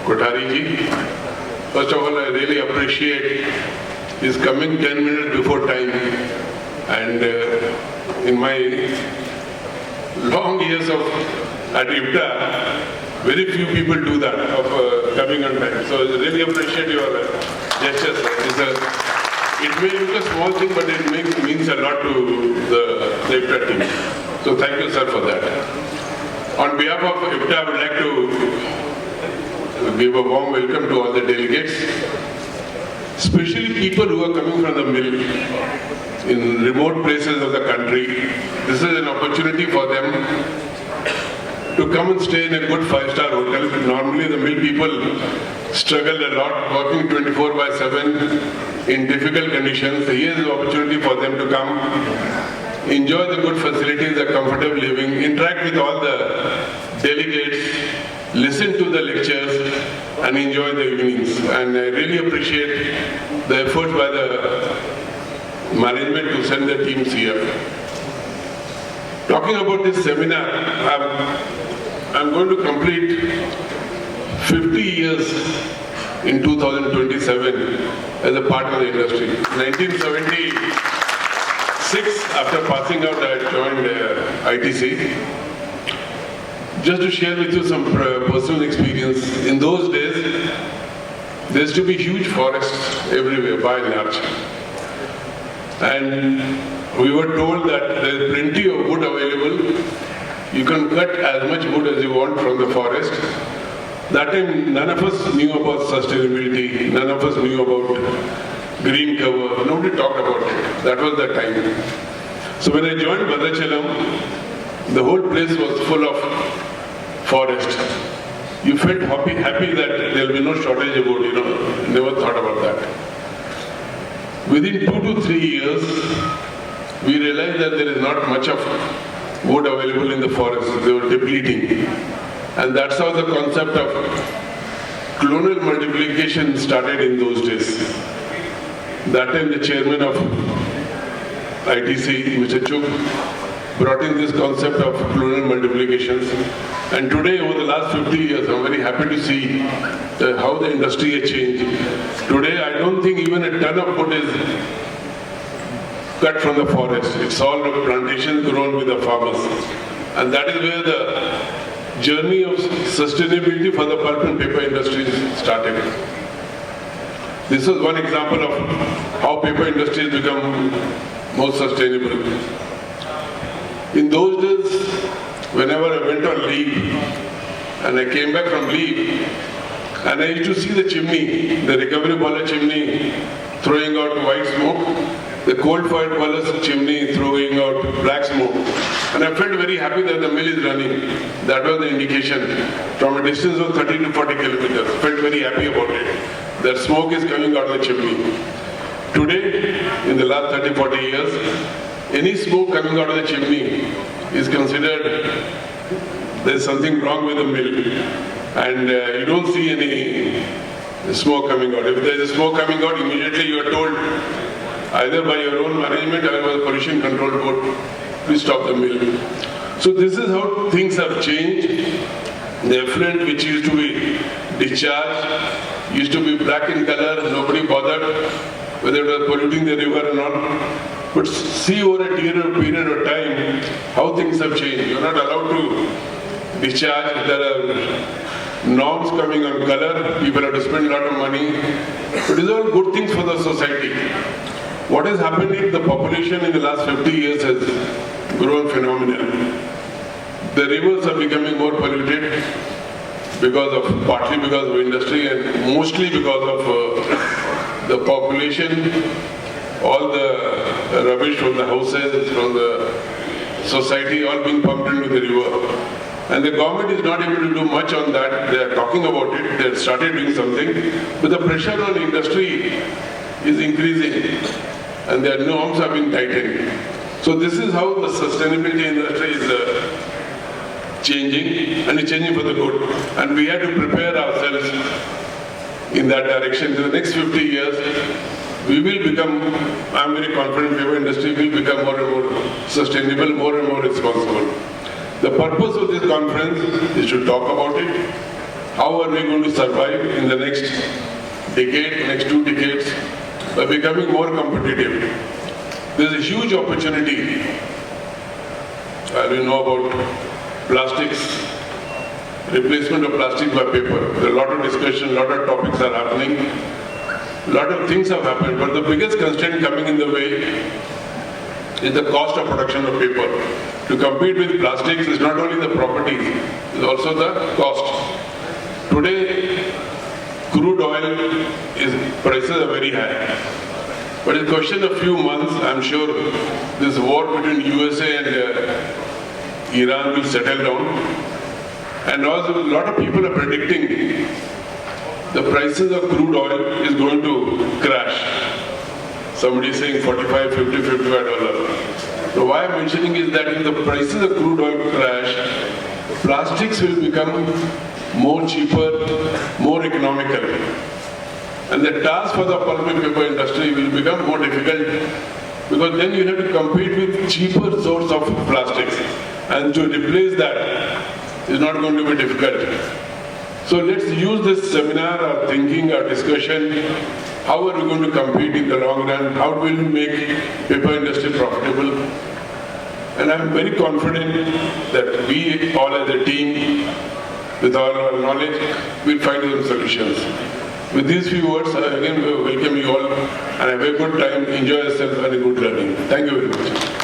Kothari ji. First of all, I really appreciate his coming 10 minutes before time. And in my long years at IFTA, very few people do that, of coming on time. So I really appreciate your gestures. It may look a small thing, but it means a lot to the IFTA team. So thank you, sir, for that. On behalf of IFTA, I would like to give a warm welcome to all the delegates, especially people who are coming from the mill in remote places of the country. This is an opportunity for them to come and stay in a good 5-star hotel. Normally the mill people struggle a lot, working 24/7 in difficult conditions. Here is the opportunity for them to come, enjoy the good facilities, the comfortable living, interact with all the delegates, listen to the lectures and enjoy the evenings. And I really appreciate the efforts by the management to send the teams here. Talking about this seminar, I'm going to complete 50 years in 2027 as a part of the industry. 1976, after passing out, I joined ITC. Just to share with you some personal experience. In those days, there used to be huge forests everywhere, by and large. And we were told that there is plenty of wood available. You can cut as much wood as you want from the forest. That time, none of us knew about sustainability. None of us knew about green cover. Nobody talked about it. That was the time. So when I joined Bhadrachalam, the whole place was full of forest. You felt happy that there will be no shortage of wood, never thought about that. Within 2 to 3 years, we realized that there is not much of wood available in the forest. They were depleting. And that's how the concept of clonal multiplication started in those days. That time the chairman of ITC, Mr. Chuk, brought in this concept of clonal multiplications. And today, over the last 50 years, I'm very happy to see how the industry has changed. Today, I don't think even a ton of wood is cut from the forest. It's all plantations grown with the farmers. And that is where the journey of sustainability for the pulp and paper industry started. This is one example of how paper industry has become more sustainable. In those days, whenever I went on leave and I came back from leave, and I used to see the chimney, the recovery boiler chimney throwing out white smoke, the coal-fired boiler chimney throwing out black smoke. And I felt very happy that the mill is running. That was the indication. From a distance of 30 to 40 kilometers, I felt very happy about it. That smoke is coming out of the chimney. Today, in the last 30, 40 years, any smoke coming out of the chimney is considered there's something wrong with the mill. And you don't see any smoke coming out. If there's a smoke coming out, immediately you are told either by your own management or by the pollution control board, please stop the mill. So this is how things have changed. The effluent which used to be discharged, used to be black in color, nobody bothered whether it was polluting the river or not. But see over a period of time how things have changed. You're not allowed to discharge. There are norms coming on color. People have to spend a lot of money. But these are all good things for the society. What has happened is the population in the last 50 years has grown phenomenal. The rivers are becoming more polluted partly because of industry and mostly because of the population. All the rubbish from the houses, from the society, all being pumped into the river. And the government is not able to do much on that. They are talking about it. They have started doing something. But the pressure on industry is increasing. And their norms are being tightened. So this is how the sustainability industry is changing. And it's changing for the good. And we have to prepare ourselves in that direction. In the next 50 years, we will become, I'm very confident, paper industry will become more and more sustainable, more and more responsible. The purpose of this conference is to talk about it, how are we going to survive in the next decade, next 2 decades, by becoming more competitive. There's a huge opportunity. We know about plastics, replacement of plastic by paper. There are a lot of discussion, a lot of topics are happening, a lot of things have happened, but the biggest constraint coming in the way is the cost of production of paper. To compete with plastics is not only the properties, it's also the cost. Today, crude oil prices are very high. But in a question of few months, I'm sure this war between USA and Iran will settle down. And also a lot of people are predicting the prices of crude oil is going to crash. Somebody is saying $45, $50, $55. So why I'm mentioning is that if the prices of crude oil crash, plastics will become more cheaper, more economical. And the task for the pulp and paper industry will become more difficult because then you have to compete with cheaper source of plastics. And to replace that is not going to be difficult. So let's use this seminar, our thinking, our discussion. How are we going to compete in the long run? How will we make paper industry profitable? And I'm very confident that we all as a team, with all our knowledge, will find some solutions. With these few words, I again welcome you all and have a good time, enjoy yourself and a good learning. Thank you very much.